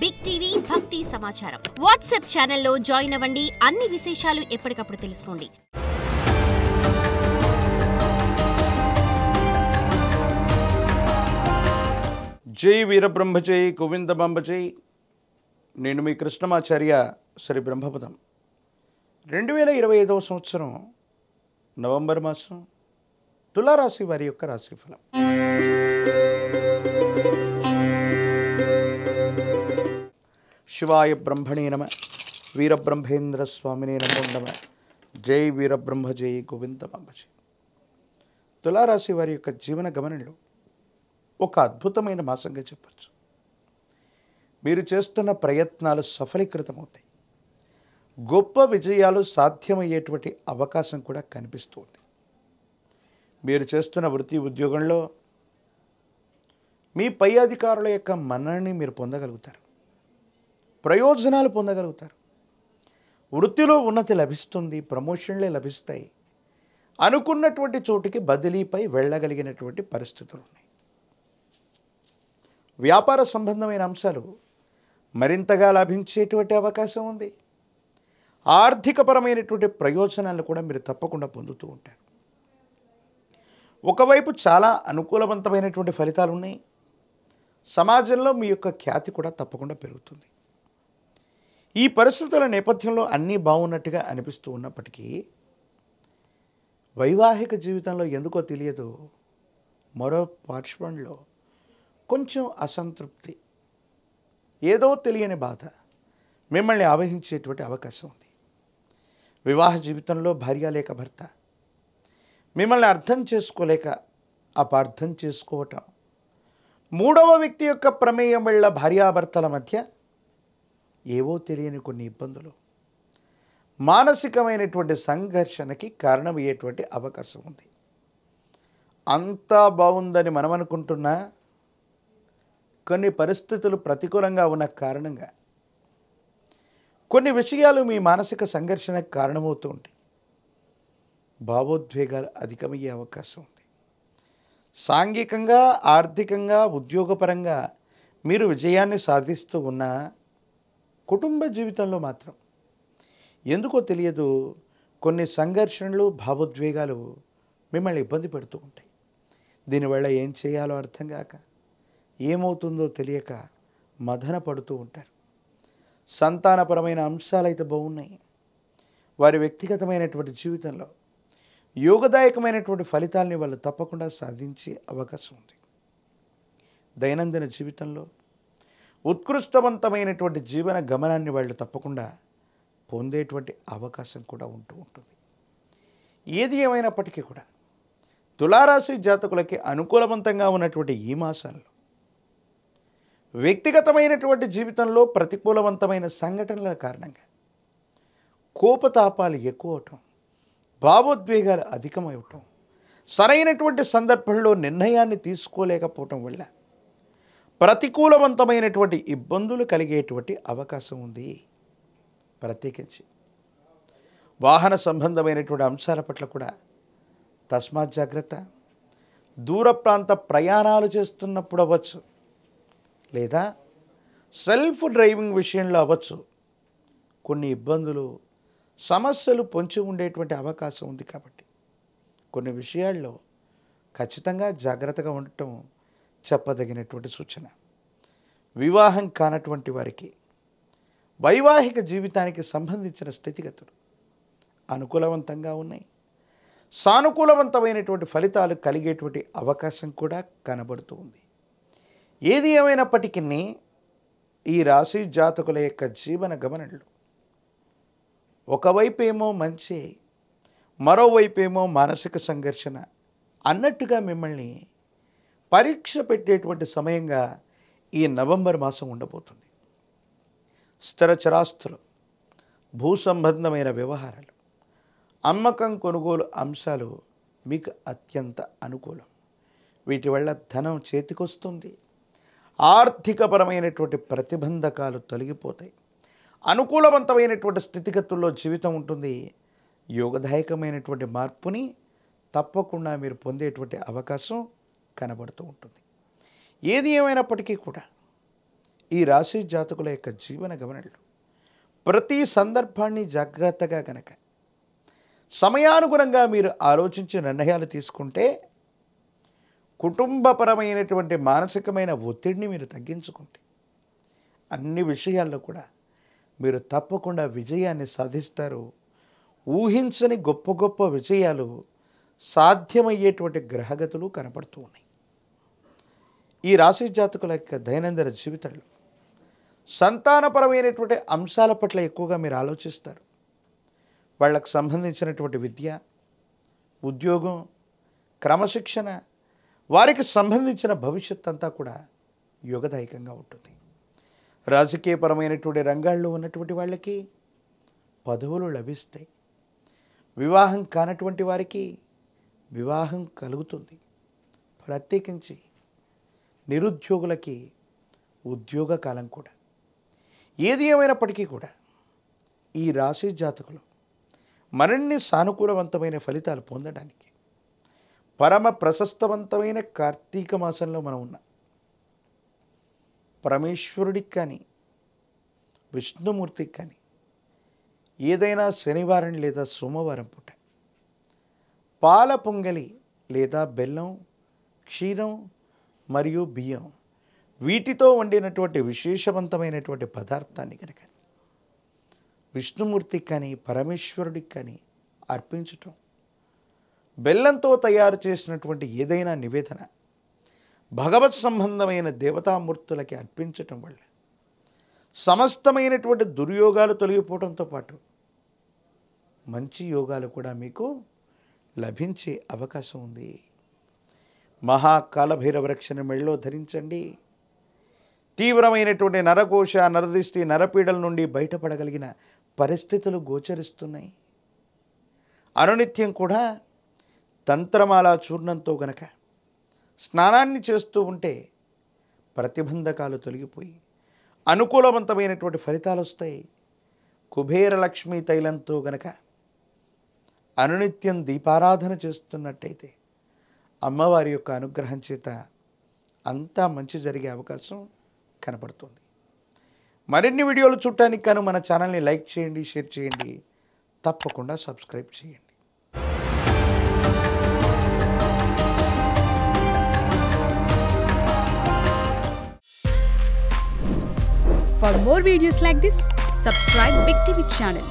Big TV భక్తి సమాచారం WhatsApp ఛానల్లో జాయిన్ అవ్వండి. అన్ని విశేషాలు ఎప్పటికప్పుడు తెలుసుకోండి. జై వీరబ్రహ్మ జై గోవిందమాంబ జై. నేను మీ కృష్ణమాచార్య శ్రీ బ్రహ్మపదం. 2025వ సంవత్సరం నవంబర్ మాసం తులారాశి వారి యొక్క రాశిఫలం. శివాయ బ్రహ్మణే నమ, వీరబ్రహ్మేంద్ర స్వామినే నమో నమ. జై వీరబ్రహ్మ జై గోవిందమాంబ జై. తులారాశి వారి యొక్క జీవన గమనంలో ఒక అద్భుతమైన మాసంగా చెప్పచ్చు. మీరు చేస్తున్న ప్రయత్నాలు సఫలీకృతమవుతాయి. గొప్ప విజయాలు సాధ్యమయ్యేటువంటి అవకాశం కూడా కనిపిస్తుంది. మీరు చేస్తున్న వృత్తి ఉద్యోగంలో మీ పై అధికారుల యొక్క మన్ననని మీరు పొందగలుగుతారు. ప్రయోజనాలు పొందగలుగుతారు. వృత్తిలో ఉన్నతి లభిస్తుంది. ప్రమోషన్లే లభిస్తాయి. అనుకున్నటువంటి చోటికి బదిలీపై వెళ్ళగలిగినటువంటి పరిస్థితులు ఉన్నాయి. వ్యాపార సంబంధమైన అంశాలు మరింతగా లాభించేటువంటి అవకాశం ఉంది. ఆర్థికపరమైనటువంటి ప్రయోజనాలను కూడా మీరు తప్పకుండా పొందుతూ ఉంటారు. ఒకవైపు చాలా అనుకూలవంతమైనటువంటి ఫలితాలు ఉన్నాయి. సమాజంలో మీ యొక్క ఖ్యాతి కూడా తప్పకుండా పెరుగుతుంది. ఈ పరిస్థితుల నేపథ్యంలో అన్నీ బాగున్నట్టుగా అనిపిస్తూ ఉన్నప్పటికీ వైవాహిక జీవితంలో ఎందుకో తెలియదు మరో పార్శ్వంలో కొంచెం అసంతృప్తి, ఏదో తెలియని బాధ మిమ్మల్ని ఆవహించేటువంటి అవకాశం ఉంది. వివాహ జీవితంలో భార్య లేక భర్త మిమ్మల్ని అర్థం చేసుకోలేక అపార్థం చేసుకోవటం, మూడవ వ్యక్తి యొక్క ప్రమేయం వల్ల భార్యాభర్తల మధ్య ఏవో తెలియని కొన్ని ఇబ్బందులు, మానసికమైనటువంటి సంఘర్షణకి కారణమయ్యేటువంటి అవకాశం ఉంది. అంతా బాగుందని మనం అనుకుంటున్నా కొన్ని పరిస్థితులు ప్రతికూలంగా ఉన్న కారణంగా కొన్ని విషయాలు మీ మానసిక సంఘర్షణకు కారణమవుతూ ఉంటాయి. భావోద్వేగాలు అధికమయ్యే అవకాశం ఉంది. సాంఘికంగా, ఆర్థికంగా, ఉద్యోగపరంగా మీరు విజయాన్ని సాధిస్తూ ఉన్న కుటుంబ జీవితంలో మాత్రం ఎందుకో తెలియదు కొన్ని సంఘర్షణలు, భావోద్వేగాలు మిమ్మల్ని ఇబ్బంది పెడుతూ ఉంటాయి. దీనివల్ల ఏం చేయాలో అర్థం కాక, ఏమవుతుందో తెలియక మదన పడుతూ ఉంటారు. సంతానపరమైన అంశాలైతే బాగున్నాయి. వారి వ్యక్తిగతమైనటువంటి జీవితంలో యోగదాయకమైనటువంటి ఫలితాలని వాళ్ళు తప్పకుండా సాధించే అవకాశం ఉంది. దైనందిన జీవితంలో ఉత్కృష్టవంతమైనటువంటి జీవన గమనాన్ని వాళ్ళు తప్పకుండా పొందేటువంటి అవకాశం కూడా ఉంటూ ఉంటుంది. ఏది ఏమైనప్పటికీ కూడా తులారాశి జాతకులకి అనుకూలవంతంగా ఉన్నటువంటి ఈ మాసాల్లో వ్యక్తిగతమైనటువంటి జీవితంలో ప్రతికూలవంతమైన సంఘటనల కారణంగా కోపతాపాలు ఎక్కువ అవటం, భావోద్వేగాలు అధికమవటం, సరైనటువంటి సందర్భంలో నిర్ణయాన్ని తీసుకోలేకపోవటం వల్ల ప్రతికూలవంతమైనటువంటి ఇబ్బందులు కలిగేటువంటి అవకాశం ఉంది. ప్రత్యేకించి వాహన సంబంధమైనటువంటి అంశాల పట్ల కూడా తస్మాత్ జాగ్రత్త. దూర ప్రాంత ప్రయాణాలు చేస్తున్నప్పుడు అవ్వచ్చు, లేదా సెల్ఫ్ డ్రైవింగ్ విషయంలో అవ్వచ్చు, కొన్ని ఇబ్బందులు, సమస్యలు పొంచి ఉండేటువంటి అవకాశం ఉంది. కాబట్టి కొన్ని విషయాల్లో ఖచ్చితంగా జాగ్రత్తగా ఉండటం చెప్పదగినటువంటి సూచన. వివాహం కానటువంటి వారికి వైవాహిక జీవితానికి సంబంధించిన స్థితిగతులు అనుకూలవంతంగా ఉన్నాయి. సానుకూలవంతమైనటువంటి ఫలితాలు కలిగేటువంటి అవకాశం కూడా కనబడుతూ ఉంది. ఏది ఏమైనప్పటికీ ఈ రాశి జాతకుల యొక్క జీవన గమనంలో ఒకవైపేమో మంచి, మరోవైపేమో మానసిక సంఘర్షణ అన్నట్టుగా మిమ్మల్ని పరీక్ష పెట్టేటువంటి సమయంగా ఈ నవంబర్ మాసం ఉండబోతుంది. స్థిర చరాస్తులు, భూ సంబంధమైన వ్యవహారాలు, అమ్మకం కొనుగోలు అంశాలు మీకు అత్యంత అనుకూలం. వీటి వల్ల ధనం చేతికొస్తుంది. ఆర్థికపరమైనటువంటి ప్రతిబంధకాలు తొలగిపోతాయి. అనుకూలవంతమైనటువంటి స్థితిగతుల్లో జీవితం ఉంటుంది. యోగదాయకమైనటువంటి మార్పుని తప్పకుండా మీరు పొందేటువంటి అవకాశం కనబడుతూ ఉంటుంది. ఏది ఏమైనప్పటికీ కూడా ఈ రాశి జాతకుల యొక్క జీవన గమనంలో ప్రతి సందర్భాన్ని జాగ్రత్తగా గనక సమయానుగుణంగా మీరు ఆలోచించి నిర్ణయాలు తీసుకుంటే కుటుంబపరమైనటువంటి మానసికమైన ఒత్తిడిని మీరు తగ్గించుకుంటే అన్ని విషయాల్లో కూడా మీరు తప్పకుండా విజయాన్ని సాధిస్తారు. ఊహించని గొప్ప గొప్ప విజయాలు సాధ్యమయ్యేటువంటి గ్రహగతులు కనపడుతూ ఉన్నాయి. ఈ రాశి జాతకుల యొక్క దైనందిన జీవితంలో సంతానపరమైనటువంటి అంశాల పట్ల ఎక్కువగా మీరు ఆలోచిస్తారు. వాళ్ళకు సంబంధించినటువంటి విద్య, ఉద్యోగం, క్రమశిక్షణ, వారికి సంబంధించిన భవిష్యత్ అంతా కూడా యోగదాయకంగా ఉంటుంది. రాజకీయపరమైనటువంటి రంగాల్లో ఉన్నటువంటి వాళ్ళకి పదవులు లభిస్తాయి. వివాహం కానటువంటి వారికి వివాహం కలుగుతుంది. ప్రత్యేకించి నిరుద్యోగులకి ఉద్యోగ కాలం కూడా. ఏది ఏమైనప్పటికీ కూడా ఈ రాశి జాతకులు మరిన్ని సానుకూలవంతమైన ఫలితాలు పొందడానికి పరమ ప్రశస్తవంతమైన కార్తీక మాసంలో మనం ఉన్నాం. పరమేశ్వరుడికి కానీ విష్ణుమూర్తికి కానీ ఏదైనా శనివారం లేదా సోమవారం పూట పాల పొంగలి లేదా బెల్లం, క్షీరం మరియు బియ్యం వీటితో వండినటువంటి విశేషవంతమైనటువంటి పదార్థాన్ని కనుక విష్ణుమూర్తికి కానీ పరమేశ్వరుడికి కానీ అర్పించటం, బెల్లంతో తయారు చేసినటువంటి ఏదైనా నివేదన భగవత్ సంబంధమైన దేవతామూర్తులకి అర్పించటం వల్ల సమస్తమైనటువంటి దుర్యోగాలు తొలగిపోవడంతో పాటు మంచి యోగాలు కూడా మీకు లభించే అవకాశం ఉంది. మహాకాలభైరవ వృక్షాన్ని మెళ్ళలో ధరించండి. తీవ్రమైనటువంటి నరకోశ, నరదిష్టి, నరపీడల నుండి బయటపడగలిగిన పరిస్థితులు గోచరిస్తున్నాయి. అనునిత్యం కూడా తంత్రమాల చూర్ణంతో గనక స్నానాన్ని చేస్తూ ఉంటే ప్రతిబంధకాలు తొలగిపోయి అనుకూలవంతమైనటువంటి ఫలితాలు వస్తాయి. కుబేర లక్ష్మీ తైలంతో గనక అనునిత్యం దీపారాధన చేస్తున్నట్టయితే అమ్మవారి యొక్క అనుగ్రహం చేత అంతా మంచి జరిగే అవకాశం కనపడుతుంది. మరిన్ని వీడియోలు చూడటానికి గాను మన ఛానల్ని లైక్ చేయండి, షేర్ చేయండి, తప్పకుండా సబ్స్క్రైబ్ చేయండి. For more videos like this, subscribe Big TV channel.